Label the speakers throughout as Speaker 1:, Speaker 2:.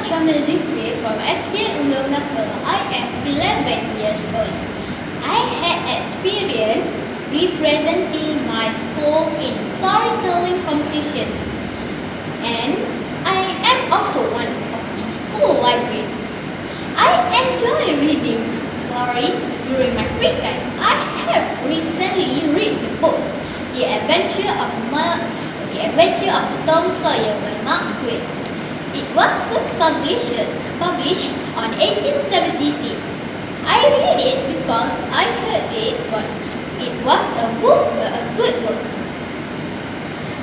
Speaker 1: Zikri from SK Undang Nakal. I am 11 years old. I had experience representing my school in storytelling competition, and I am also one of the school library. I enjoy reading stories during my free time. I have recently read the book The Adventure of Tom Sawyer by Mark Twain. It was first published on 1876. I read it because I heard it was a good book.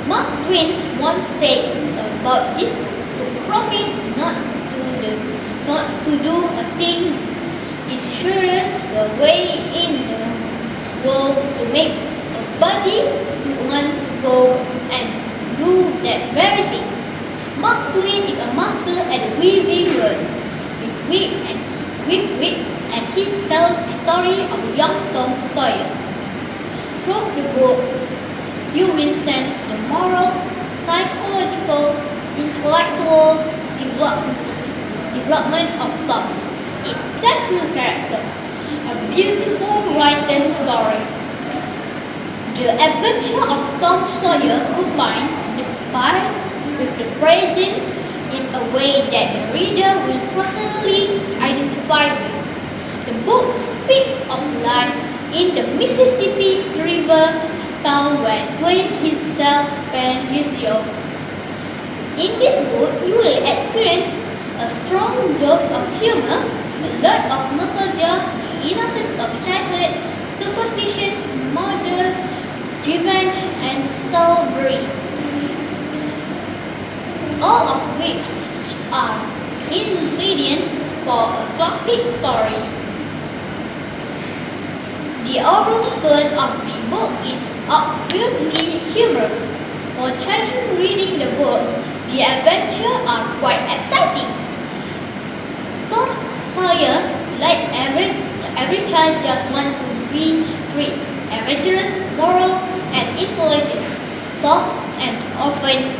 Speaker 1: Mark Twain once said about this book, to promise not to do a thing is surest the way in the world to make a body want to go and do that very thing. Mark Twain is a master at weaving words with wit, and he tells the story of young Tom Sawyer. Through the book, you will sense the moral, psychological, intellectual development of Tom, its central character, a beautiful written story. The Adventure of Tom Sawyer combines the past with the present in a way that the reader will personally identify with. The book speaks of life in the Mississippi River town where Twain himself spent his youth. In this book, you will experience a strong dose of humor, a lot of nostalgia, the innocence of childhood, superstitions, murder, revenge, and soul-brain. All of which are ingredients for a classic story. The overall tone of the book is obviously humorous. For children reading the book, the adventures are quite exciting. Tom Sawyer, like every child, just wants to be free, adventurous, moral, and intelligent. Tom and often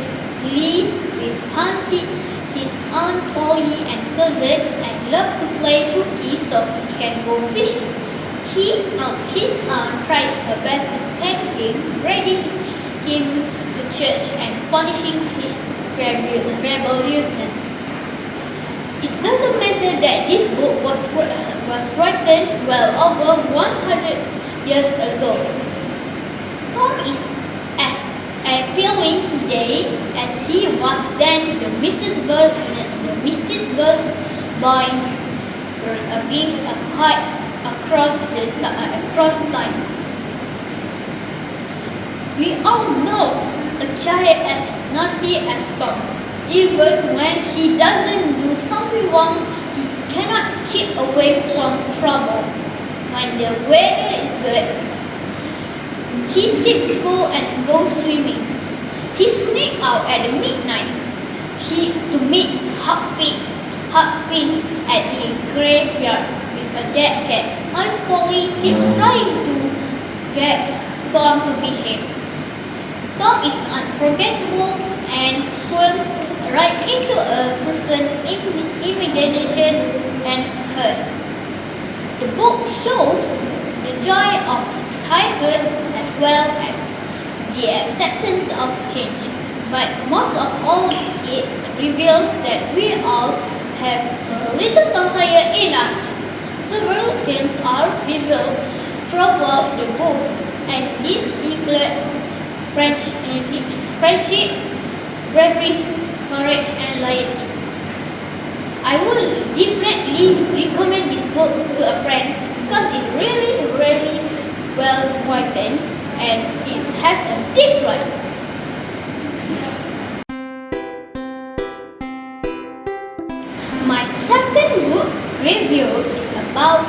Speaker 1: live with his aunt Polly and cousin, and love to play hooky so he can go fishing. His aunt tries her best to tame him, dragging him to church and punishing his rebelliousness. It doesn't matter that this book was written well over 100 years ago. Tom is as appealing today as he was then. The mischievous boy brings a kite across time. We all know a child as naughty as Tom. Even when he doesn't do something wrong, he cannot keep away from trouble. When the weather is good, he skips school and goes swimming. He sneaks out at midnight to meet Huck Finn at the graveyard with a dead cat. Aunt Polly keeps trying to get Tom to behave. Tom is unforgettable and squirms right into a person's imagination and hurt. The book shows the joy of childhood as well as the acceptance of change, but most of all it reveals that we all have a little Tom Sawyer in us. Several themes are revealed throughout the book, and these include friendship, bravery, courage, and loyalty. I would definitely recommend this book to a friend because it's really well written and it has a deep plot. My second book review is about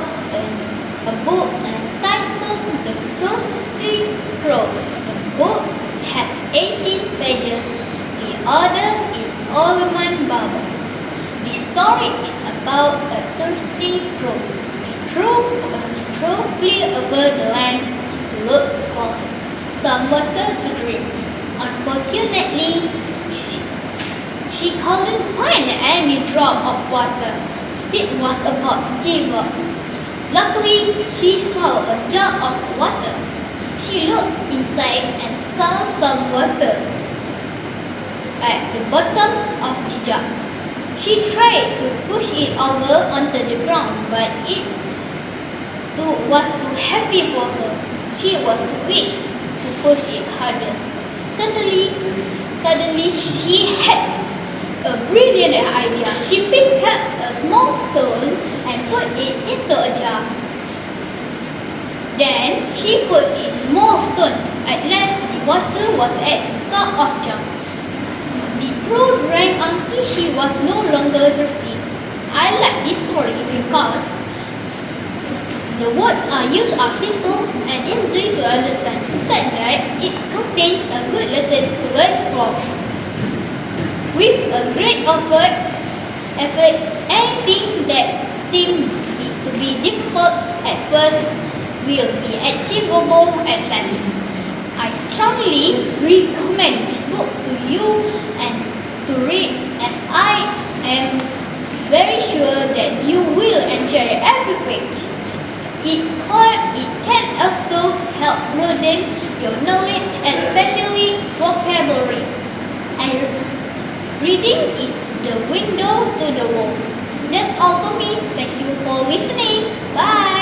Speaker 1: a book entitled The Thirsty Crow. The book has 18 pages. The author is Oliver Bauer. The story is about a thirsty crow. The crow flew over the land to look for some water to drink. Unfortunately, She couldn't find any drop of water. It was about to give up. Luckily, she saw a jar of water. She looked inside and saw some water at the bottom of the jar. She tried to push it over onto the ground, but it was too heavy for her. She was too weak to push it harder. Suddenly, she had a brilliant idea. She picked up a small stone and put it into a jar. Then she put in more stone. At last, the water was at the top of the jar. The crow drank until she was no longer thirsty. I like this story because the words are simple and easy to understand. Besides that, it contains a good lesson to learn from. With a great effort, anything that seemed to be difficult at first will be achievable at last. I strongly recommend this book to you and to read, as I am very sure that you will enjoy every page. It can also help broaden your knowledge, especially vocabulary. Reading is the window to the world. That's all for me. Thank you for listening. Bye.